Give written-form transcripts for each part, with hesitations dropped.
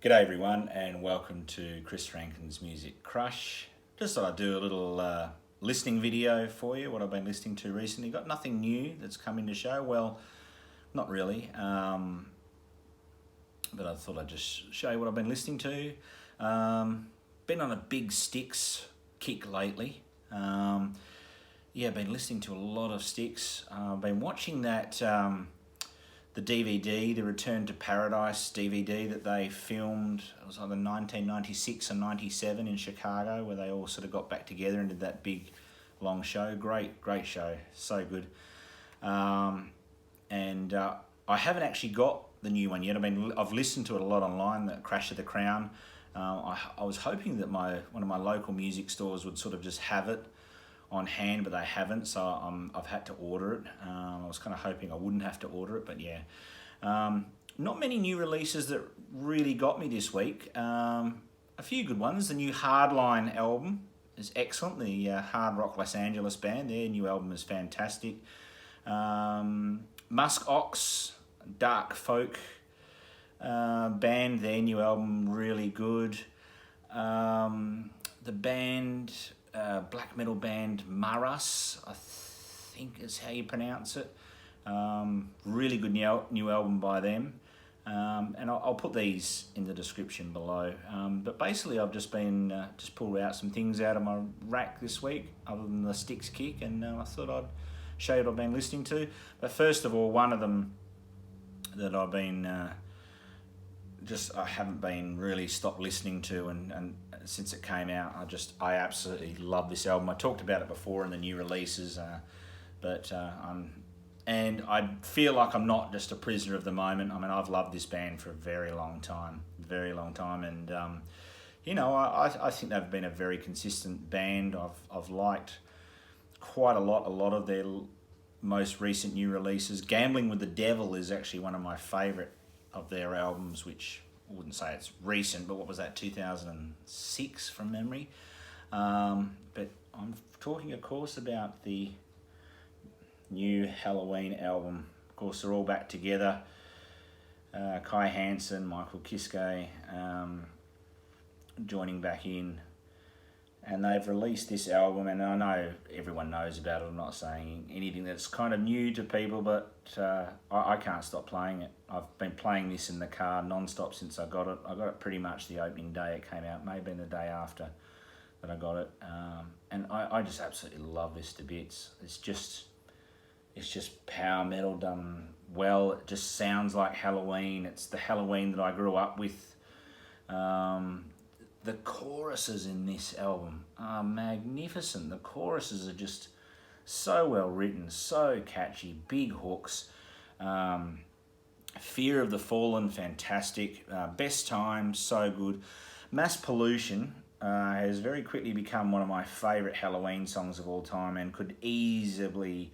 G'day everyone and welcome to Chris Rankin's Music Crush. Just thought I'd do a little listening video for you, what I've been listening to recently. Got nothing new that's come into show, well, not really, but I thought I'd just show you what I've been listening to. Been on a big Styx kick lately. Been listening to a lot of Styx. I've been watching that the DVD, the Return to Paradise DVD that they filmed. It was either 1996 or 97 in Chicago, where they all sort of got back together and did that big long show. Great show, so good. I haven't actually got the new one yet. I've listened to it a lot online, that Crash of the Crown. I was hoping that one of my local music stores would sort of just have it on hand, but they haven't, so I've had to order it. I was kind of hoping I wouldn't have to order it, but yeah. Not many new releases that really got me this week. A few good ones. The new Hardline album is excellent. The hard rock Los Angeles band, their new album is fantastic. Musk Ox, dark folk band, their new album really good. The band, black metal band Marras, I think is how you pronounce it. Really good new album by them. And I'll put these in the description below. But basically I've just been just pulled out some things out of my rack this week, other than the Styx kick, and I thought I'd show you what I've been listening to. But first of all, one of them that I've been I haven't been really stopped listening to, and since it came out, I absolutely love this album. I talked about it before in the new releases, and I feel like I'm not just a prisoner of the moment. I mean, I've loved this band for a very long time, and I think they've been a very consistent band. I've liked quite a lot of their most recent new releases. Gambling with the Devil is actually one of my favourite of their albums, which I wouldn't say it's recent, but what was that, 2006 from memory? But I'm talking, of course, about the new Halloween album. Of course, they're all back together. Kai Hansen, Michael Kiske joining back in. And they've released this album, and I know everyone knows about it. I'm not saying anything that's kind of new to people, but I can't stop playing it. I've been playing this in the car non-stop since I got it. I got it pretty much the opening day it came out, maybe the day after that I got it. And I just absolutely love this to bits. It's just power metal done well. It just sounds like Halloween. It's the Halloween that I grew up with. The choruses in this album are magnificent. The choruses are just so well written, so catchy, big hooks. Fear of the Fallen, fantastic. Best Time, so good. Mass Pollution has very quickly become one of my favourite Halloween songs of all time, and could easily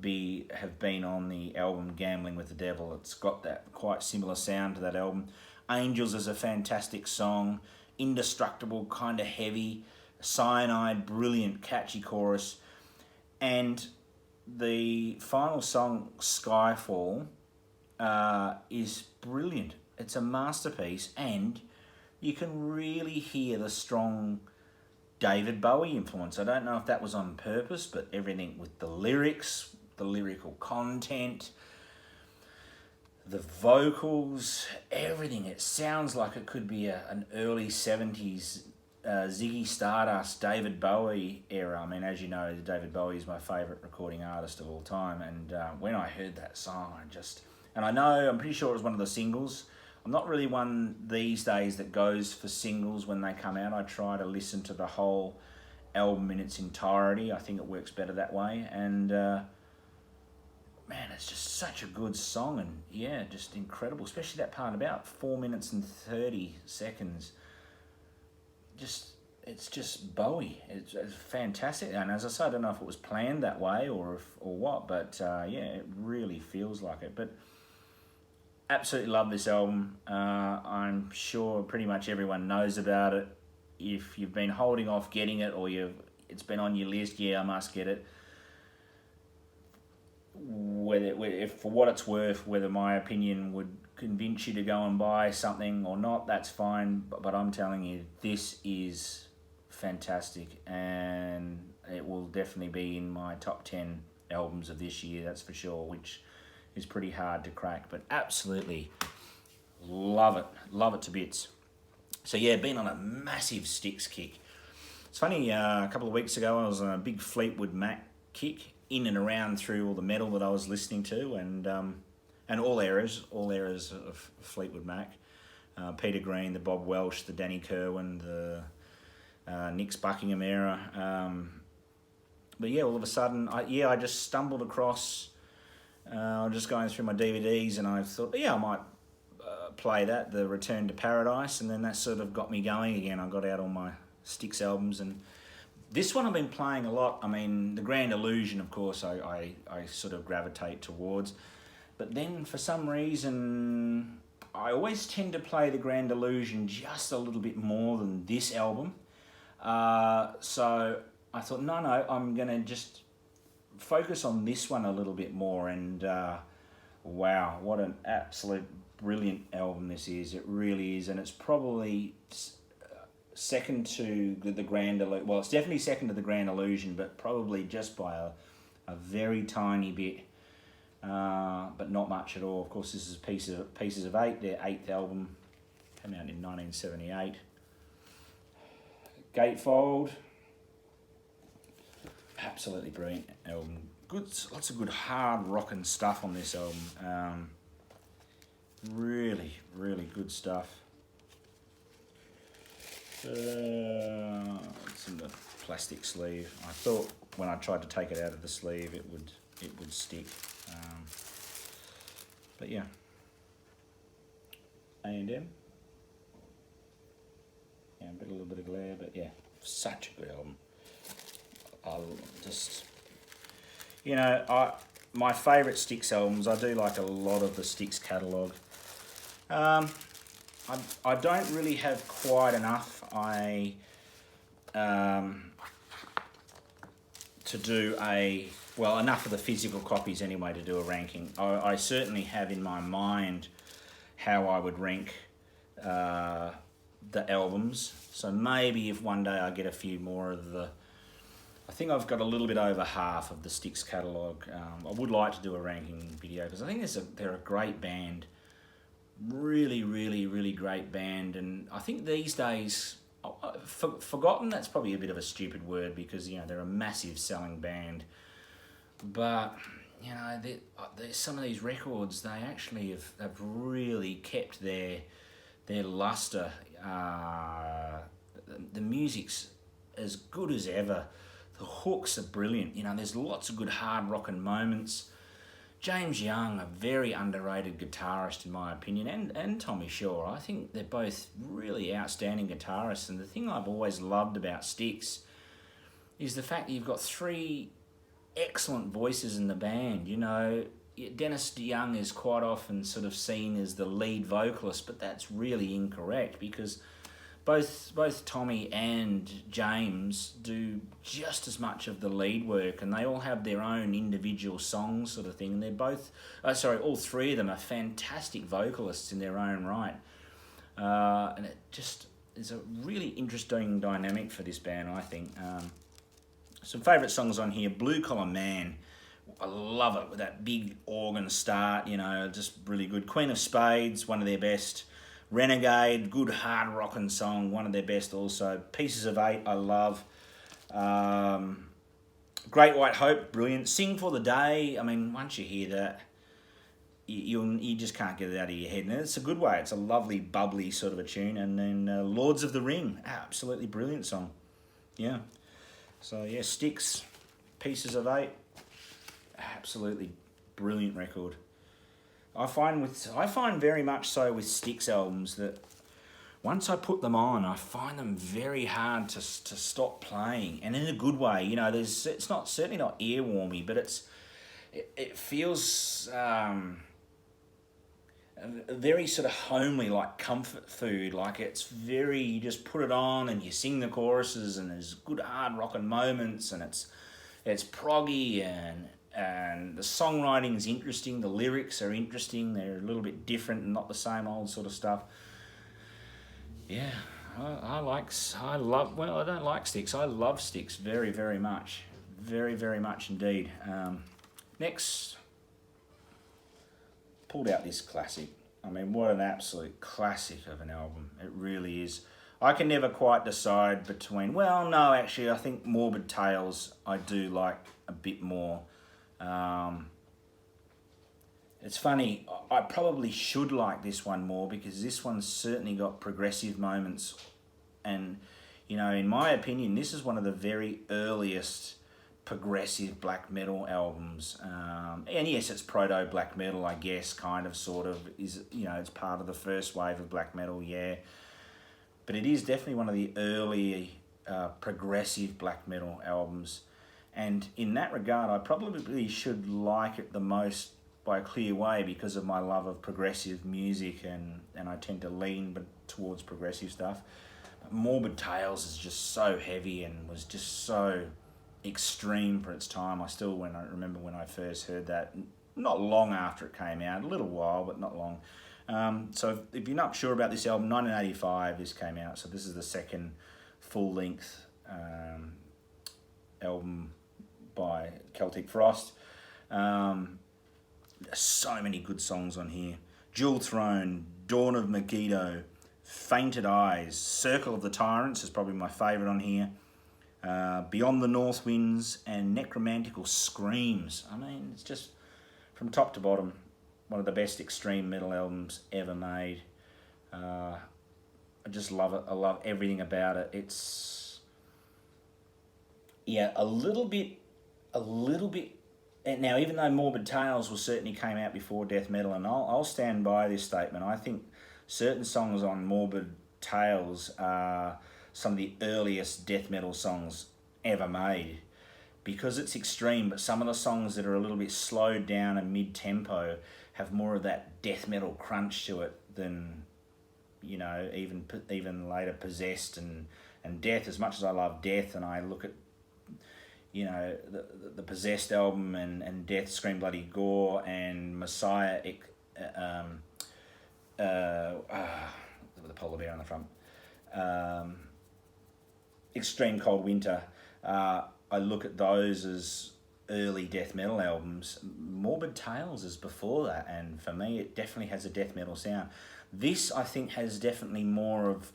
have been on the album Gambling with the Devil. It's got that quite similar sound to that album. Angels is a fantastic song. Indestructible, kind of heavy. Cyanide, brilliant, catchy chorus. And the final song, Skyfall, is brilliant. It's a masterpiece, and you can really hear the strong David Bowie influence. I don't know if that was on purpose, but everything with the lyrics, the lyrical content, the vocals, everything. It sounds like it could be an early 70s Ziggy Stardust, David Bowie era. I mean, as you know, David Bowie is my favourite recording artist of all time. And when I heard that song, I'm pretty sure it was one of the singles. I'm not really one these days that goes for singles when they come out. I try to listen to the whole album in its entirety. I think it works better that way. And man, it's just such a good song, and yeah, just incredible, especially that part about 4 minutes and 30 seconds. It's just Bowie. It's fantastic, and as I say, I don't know if it was planned that way or what, but it really feels like it. But absolutely love this album. I'm sure pretty much everyone knows about it. If you've been holding off getting it, or it's been on your list, I must get it. If for what it's worth, whether my opinion would convince you to go and buy something or not, that's fine. But I'm telling you, this is fantastic, and it will definitely be in my top 10 albums of this year, that's for sure, which is pretty hard to crack, but absolutely love it to bits. So yeah, been on a massive Styx kick. It's funny, a couple of weeks ago I was on a big Fleetwood Mac kick, in and around through all the metal that I was listening to, and all eras of Fleetwood Mac. Peter Green, the Bob Welsh, the Danny Kerwin, the Nick's Buckingham era. But yeah, all of a sudden, I just stumbled across, I was just going through my DVDs, and I thought, yeah, I might play that, the Return to Paradise, and then that sort of got me going again. I got out all my Styx albums, and this one I've been playing a lot. I mean, the Grand Illusion, of course, I sort of gravitate towards, but then for some reason, I always tend to play the Grand Illusion just a little bit more than this album. So I thought, no, I'm going to just focus on this one a little bit more, and wow, what an absolute brilliant album this is. It really is, and it's probably second to the Grand Illusion. Well, it's definitely second to the Grand Illusion, but probably just by a very tiny bit, but not much at all. Of course, this is Pieces of Eight, their 8th album, came out in 1978. Gatefold, absolutely brilliant album. Good, lots of good hard rocking stuff on this album. Really, really good stuff. It's in the plastic sleeve. I thought when I tried to take it out of the sleeve, it would stick. But yeah, A&M. Yeah, a little bit of glare, but yeah, such a good album. I'll just, my favourite Styx albums, I do like a lot of the Styx catalogue. I don't really have quite enough. To do enough of the physical copies anyway to do a ranking. I certainly have in my mind how I would rank the albums. So maybe if one day I get a few more of I think I've got a little bit over half of the Styx catalogue. I would like to do a ranking video because I think they're a great band. Really, really, really great band. And I think these days, forgotten, that's probably a bit of a stupid word because, they're a massive selling band. But, some of these records, they actually have really kept their luster. The music's as good as ever. The hooks are brilliant. There's lots of good hard rocking moments. James Young, a very underrated guitarist in my opinion, and Tommy Shaw. I think they're both really outstanding guitarists. And the thing I've always loved about Styx is the fact that you've got 3 excellent voices in the band. Dennis DeYoung is quite often sort of seen as the lead vocalist, but that's really incorrect because both Tommy and James do just as much of the lead work, and they all have their own individual songs sort of thing. And they're both, all 3 of them are fantastic vocalists in their own right. And it just is a really interesting dynamic for this band, I think. Some favourite songs on here, Blue Collar Man. I love it with that big organ start, just really good. Queen of Spades, one of their best. Renegade, good hard rocking song, one of their best also. Pieces of Eight, I love. Great White Hope, brilliant. Sing for the Day, I mean, once you hear that, you just can't get it out of your head. And it's a good way, it's a lovely, bubbly sort of a tune. And then Lords of the Ring, absolutely brilliant song. Yeah. So yeah, Styx, Pieces of Eight, absolutely brilliant record. I find very much so with Styx albums that once I put them on, I find them very hard to stop playing, and in a good way. It's certainly not earwormy, but it feels very sort of homely, like comfort food. Like it's very, you just put it on and you sing the choruses, and there's good hard rocking moments, and it's proggy, and and the songwriting is interesting, the lyrics are interesting, they're a little bit different and not the same old sort of stuff. Yeah, I don't like Styx, I love Styx very, very much. Very, very much indeed. Next, pulled out this classic. I mean, what an absolute classic of an album. It really is. I can never quite decide between... Well, no, actually, I think Morbid Tales I do like a bit more. It's funny, I probably should like this one more because this one's certainly got progressive moments. And, you know, in my opinion, this is one of the very earliest progressive black metal albums. And yes, it's proto black metal, I guess, kind of, sort of, is, you know, it's part of the first wave of black metal, yeah. But it is definitely one of the early progressive black metal albums. And in that regard, I probably should like it the most by a clear way because of my love of progressive music, and I tend to lean towards progressive stuff. But Morbid Tales is just so heavy and was just so extreme for its time. I remember when I first heard that, not long after it came out, a little while, but not long. So if you're not sure about this album, 1985 this came out, so this is the second full-length album by Celtic Frost. So many good songs on here. Jewel Throne, Dawn of Megiddo, Fainted Eyes, Circle of the Tyrants is probably my favourite on here. Beyond the North Winds, and Necromantical Screams. I mean, it's just, from top to bottom, one of the best extreme metal albums ever made. I just love it. I love everything about it. It's, yeah, a little bit, and now even though Morbid Tales certainly came out before death metal, and I'll stand by this statement, I think certain songs on Morbid Tales are some of the earliest death metal songs ever made, because it's extreme, but some of the songs that are a little bit slowed down and mid-tempo have more of that death metal crunch to it than, you know, even later Possessed and Death. As much as I love Death, and I look at, you know, the Possessed album and Death, Scream Bloody Gore, and Messiah, with the polar bear on the front, Extreme Cold Winter, I look at those as early death metal albums. Morbid Tales is before that, and for me it definitely has a death metal sound. This, I think, has definitely more of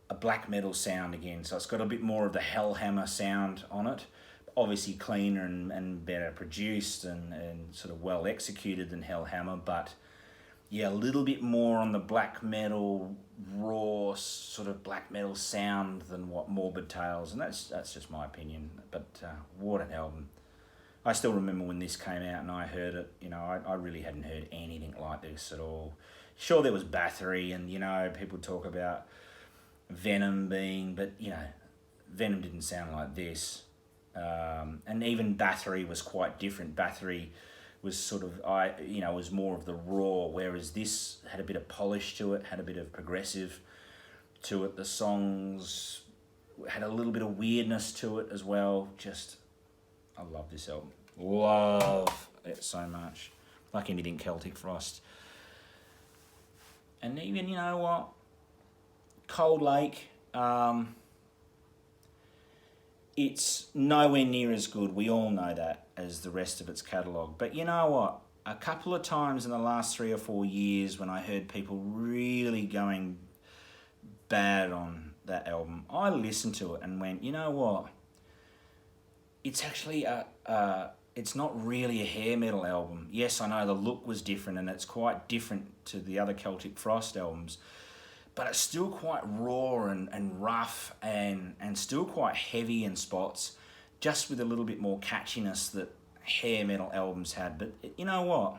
a black metal sound again, so it's got a bit more of the Hellhammer sound on it. Obviously cleaner and better produced and sort of well executed than Hellhammer, but yeah, a little bit more on the black metal, raw sort of black metal sound than what Morbid Tales, and that's just my opinion. But what an album. I still remember when this came out and I heard it, you know, I really hadn't heard anything like this at all. Sure, there was Bathory, and, you know, people talk about Venom being, but, you know, Venom didn't sound like this. And even Bathory was quite different. Bathory was sort of, was more of the raw, whereas this had a bit of polish to it, had a bit of progressive to it. The songs had a little bit of weirdness to it as well. Just, I love this album. Love it so much. Like anything Celtic Frost. And even, you know what, Cold Lake, it's nowhere near as good, we all know that, as the rest of its catalogue. But you know what? A couple of times in the last 3 or 4 years when I heard people really going bad on that album, I listened to it and went, you know what? It's actually it's not really a hair metal album. Yes, I know the look was different and it's quite different to the other Celtic Frost albums, but it's still quite raw and rough and still quite heavy in spots, just with a little bit more catchiness that hair metal albums had. But you know what?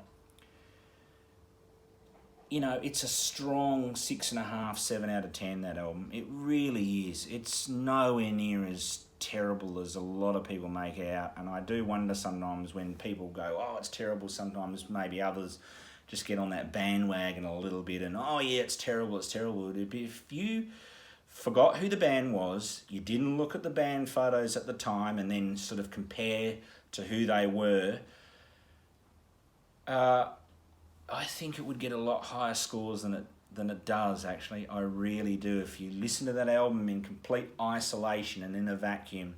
You know, it's a strong 6.5, 7 out of 10, that album. It really is. It's nowhere near as terrible as a lot of people make out, and I do wonder sometimes when people go, oh, it's terrible, sometimes maybe others just get on that bandwagon a little bit and, oh yeah, it's terrible. If you forgot who the band was, you didn't look at the band photos at the time and then sort of compare to who they were, I think it would get a lot higher scores than it does, actually. I really do. If you listen to that album in complete isolation and in a vacuum,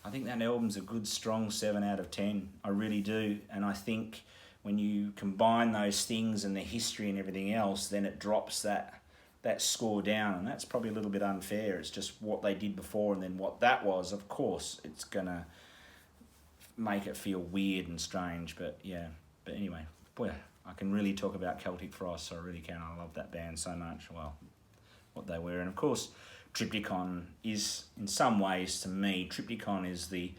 I think that album's a good, strong 7 out of 10. I really do. And I think when you combine those things and the history and everything else, then it drops that score down. And that's probably a little bit unfair. It's just what they did before and then what that was. Of course, it's going to make it feel weird and strange. But yeah. But anyway, boy, I can really talk about Celtic Frost. I really can. I love that band so much. Well, what they were. And of course, Triptychon is, in some ways, to me, Triptychon is the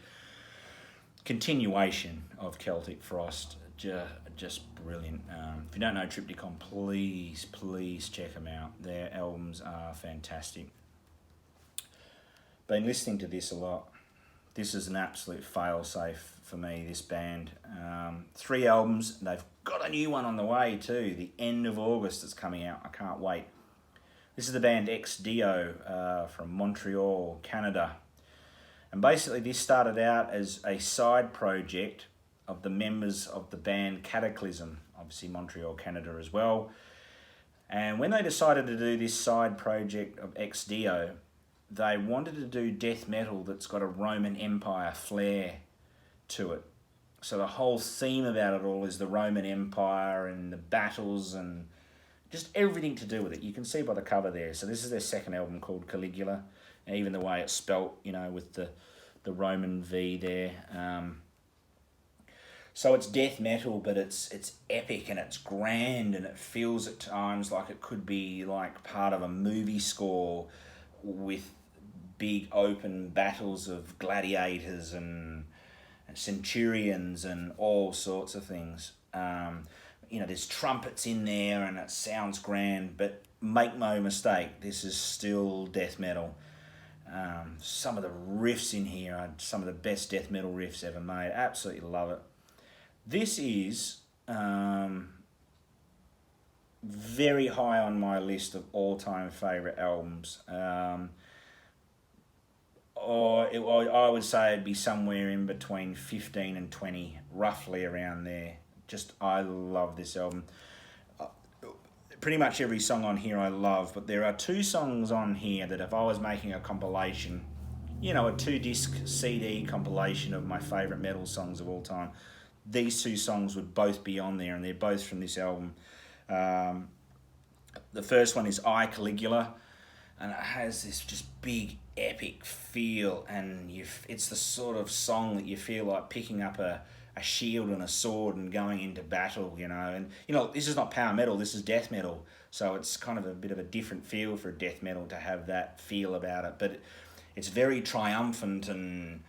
continuation of Celtic Frost. Just brilliant. If you don't know Triptychon, please check them out. Their albums are fantastic. Been listening to this a lot. This is an absolute fail-safe for me, this band. 3 albums. They've got a new one on the way too. The end of August it's coming out. I can't wait. This is the band XDO from Montreal, Canada. And basically this started out as a side project of the members of the band Cataclysm, obviously Montreal, Canada as well. And when they decided to do this side project of XDO, they wanted to do death metal that's got a Roman Empire flair to it. So the whole theme about it all is the Roman Empire and the battles and just everything to do with it. You can see by the cover there. So this is their second album called Caligula. And even the way it's spelt, you know, with the Roman V there. So it's death metal, but it's epic and it's grand and it feels at times like it could be like part of a movie score with big open battles of gladiators and centurions and all sorts of things. You know, there's trumpets in there and it sounds grand, but make no mistake, this is still death metal. Some of the riffs in here are some of the best death metal riffs ever made. Absolutely love it. This is very high on my list of all-time favourite albums. I would say it'd be somewhere in between 15 and 20, roughly around there. Just, I love this album. Pretty much every song on here I love, but there are 2 songs on here that if I was making a compilation, you know, a 2-disc CD compilation of my favourite metal songs of all time, these 2 songs would both be on there, and they're both from this album. The first one is I, Caligula, and it has this just big epic feel, and it's the sort of song that you feel like picking up a shield and a sword and going into battle, you know. And, you know, this is not power metal, this is death metal, so it's kind of a bit of a different feel for death metal to have that feel about it, but it's very triumphant and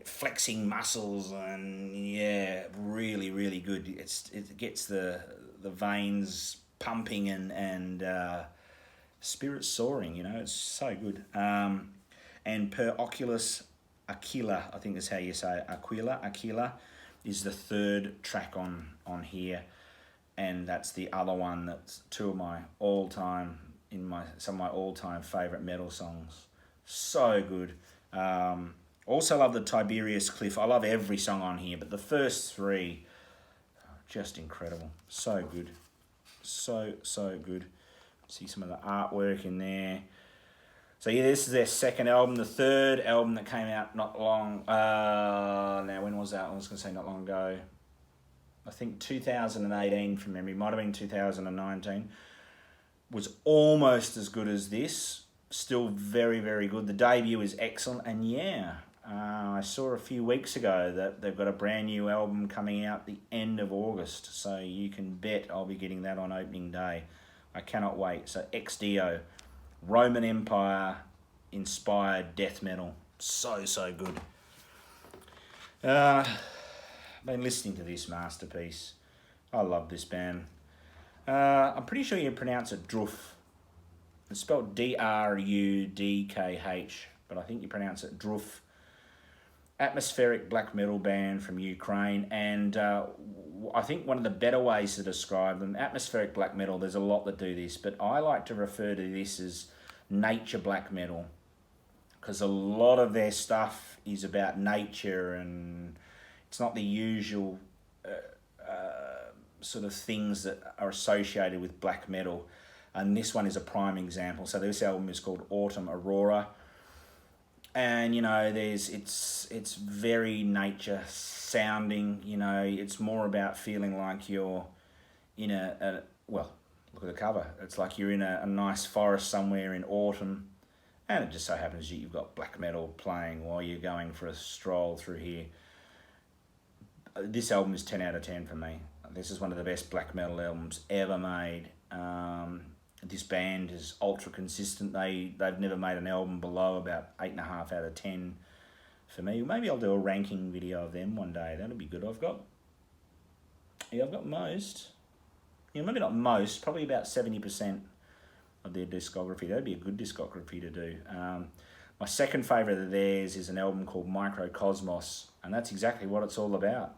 flexing muscles, and yeah, really good. It gets the veins pumping and spirits soaring, you know. It's so good. And per Oculus, Aquila, I think is how you say it. Aquila is the 3rd track on here, and that's the other one that's some of my all-time favourite metal songs. So good. Also love the Tiberius Cliff. I love every song on here, but the first 3 are just incredible. So good. So good. See some of the artwork in there. So yeah, this is their second album. The 3rd album that came out not long... now, when was that? I was going to say not long ago. I think 2018 from memory. Might have been 2019. Was almost as good as this. Still very good. The debut is excellent. And yeah, I saw a few weeks ago that they've got a brand new album coming out the end of August. So you can bet I'll be getting that on opening day. I cannot wait. So XDO. Roman Empire inspired death metal. So good. Been listening to this masterpiece. I love this band. I'm pretty sure you pronounce it Dwarf. It's spelled Drudkh, but I think you pronounce it Dwarf. Atmospheric black metal band from Ukraine, and I think one of the better ways to describe them, atmospheric black metal, there's a lot that do this, but I like to refer to this as nature black metal. because a lot of their stuff is about nature, and it's not the usual sort of things that are associated with black metal. And this one is a prime example. So this album is called Autumn Aurora, and you know, it's very nature sounding. You know, it's more about feeling like you're in a well, look at the cover. It's like you're in a nice forest somewhere in autumn, and it just so happens that you've got black metal playing while you're going for a stroll through here. This album is 10 out of 10 for me. This is one of the best black metal albums ever made. This band is ultra consistent. They've never made an album below about 8.5 out of 10 for me. Maybe I'll do a ranking video of them one day. That'll be good. I've got most. Yeah, maybe not most. Probably about 70% of their discography. That'd be a good discography to do. My second favourite of theirs is an album called Microcosmos, and that's exactly what it's all about.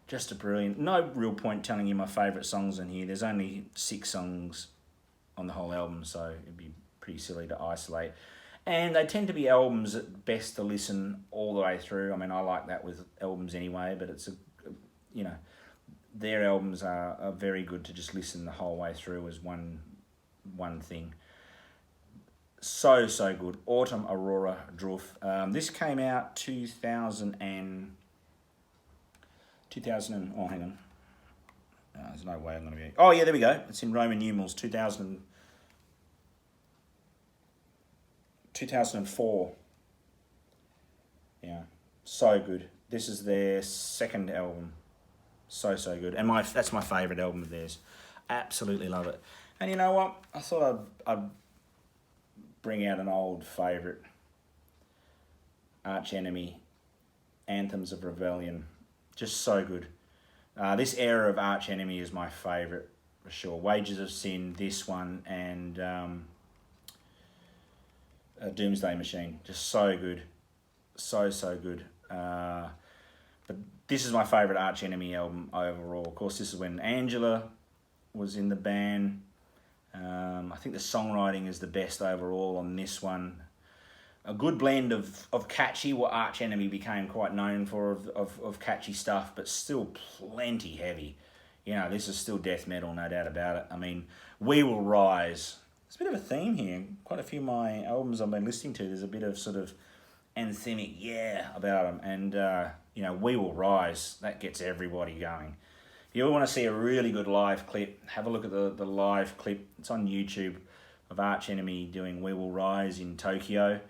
Just a brilliant... No real point telling you my favourite songs in here. There's only 6 songs on the whole album, so it'd be pretty silly to isolate. And they tend to be albums that best to listen all the way through. I mean, I like that with albums anyway, but it's you know, their albums are very good to just listen the whole way through as one thing. So good. Autumn Aurora Dwarf. This came out 2000 oh, hang on. There's no way I'm going to be... Oh, yeah, there we go. It's in Roman numerals. 2004. Yeah, so good. This is their second album. So good. And that's my favourite album of theirs. Absolutely love it. And you know what? I thought I'd bring out an old favourite. Arch Enemy, Anthems of Rebellion. Just so good. This era of Arch Enemy is my favourite for sure. Wages of Sin, this one, and Doomsday Machine. Just so good. So good. But this is my favourite Arch Enemy album overall. Of course, this is when Angela was in the band. I think the songwriting is the best overall on this one. A good blend of catchy, what Arch Enemy became quite known for, of catchy stuff, but still plenty heavy. You know, this is still death metal, no doubt about it. I mean, We Will Rise. There's a bit of a theme here. Quite a few of my albums I've been listening to, there's a bit of sort of anthemic about them. And, you know, We Will Rise, that gets everybody going. If you want to see a really good live clip, have a look at the live clip. It's on YouTube of Arch Enemy doing We Will Rise in Tokyo.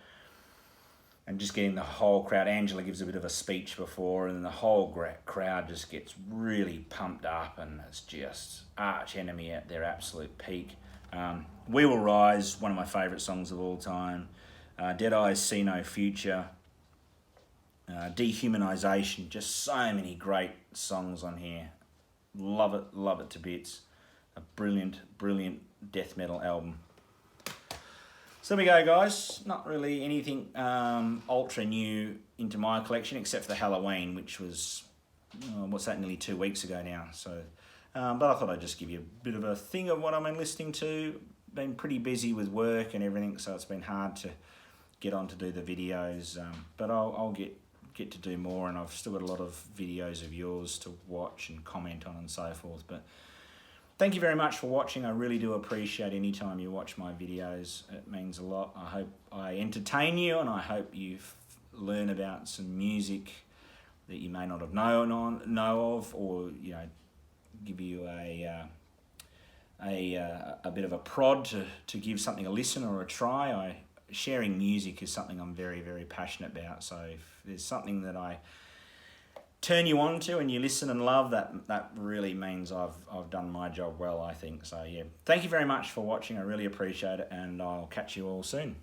And just getting the whole crowd. Angela gives a bit of a speech before, and the whole crowd just gets really pumped up, and it's just Arch Enemy at their absolute peak. We Will Rise, one of my favourite songs of all time. Dead Eyes See No Future. Dehumanization, just so many great songs on here. Love it to bits. A brilliant death metal album. So there we go, guys. Not really anything ultra new into my collection, except for the Halloween, which was, nearly 2 weeks ago now. So, but I thought I'd just give you a bit of a thing of what I've been listening to. Been pretty busy with work and everything, so it's been hard to get on to do the videos. But I'll get to do more, and I've still got a lot of videos of yours to watch and comment on and so forth. But thank you very much for watching. I really do appreciate any time you watch my videos. It means a lot. I hope I entertain you, and I hope you learn about some music that you may not have know of, or give you a bit of a prod to give something a listen or a try. Sharing music is something I'm very, very passionate about. So if there's something that I turn you on to and you listen and love, that really means I've done my job well, I think. So yeah, thank you very much for watching. I really appreciate it, and I'll catch you all soon.